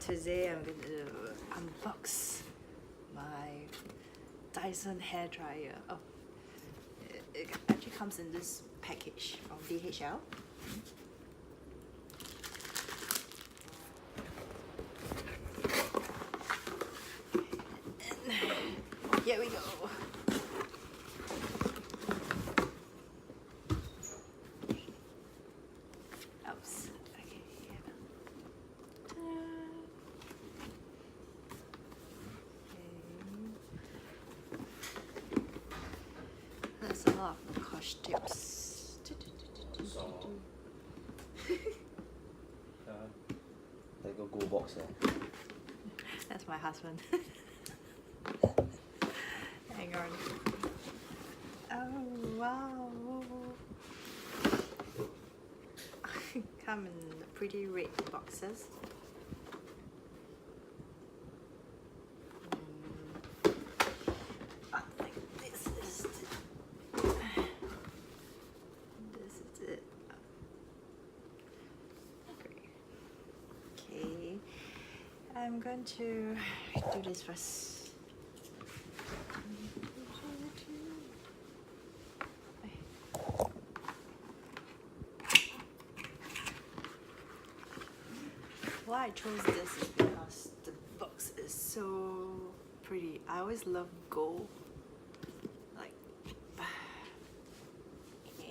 Today I'm going to unbox my Dyson hairdryer. Oh, it actually comes in this package from DHL. And here we go. Oops. Okay. There's a lot of cosh tips. Like a go box. That's my husband. Hang on. Oh wow. Come in pretty red boxes. I think this is it. Okay. I'm going to do this first. Why I chose this is because the box is so pretty. I always love gold. Like,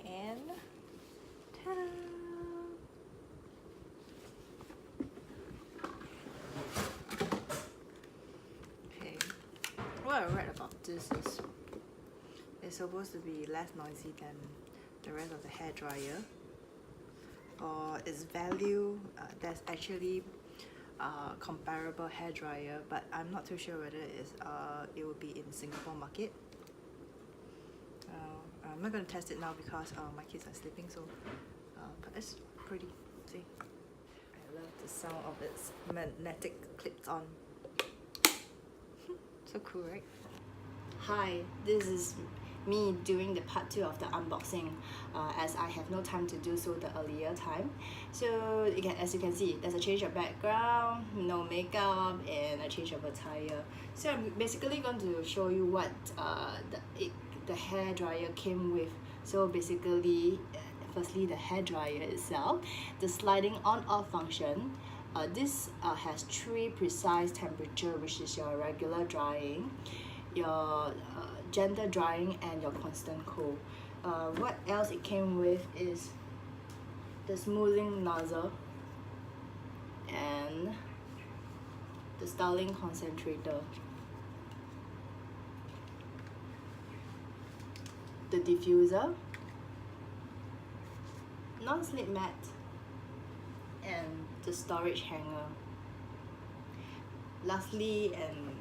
and ta-da! Okay, what I read about this is it's supposed to be less noisy than the rest of the hairdryer. For its value, there's actually comparable hairdryer, but I'm not too sure whether it will be in Singapore market. I'm not going to test it now because my kids are sleeping, so but it's pretty. See, I love the sound of its magnetic clips on. So cool, right? Hi, this is me doing the part 2 of the unboxing as I have no time to do so the earlier time. So as you can see, there's a change of background, no makeup, and a change of attire. So I'm basically going to show you what the hairdryer came with. So basically, firstly the hairdryer itself, the sliding on-off function. This has 3 precise temperature, which is your regular drying, your gentle drying, and your constant cool. What else it came with is the smoothing nozzle and the styling concentrator, the diffuser, non-slip mat, and the storage hanger. Lastly, and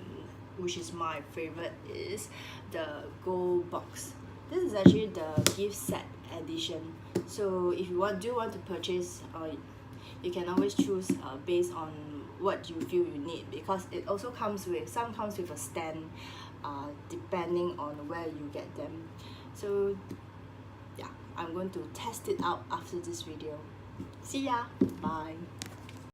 which is my favorite, is the gold box. This is actually the gift set edition. So if you do want to purchase, you can always choose based on what you feel you need, because it also comes with a stand, depending on where you get them. So yeah, I'm going to test it out after this video. See ya, bye.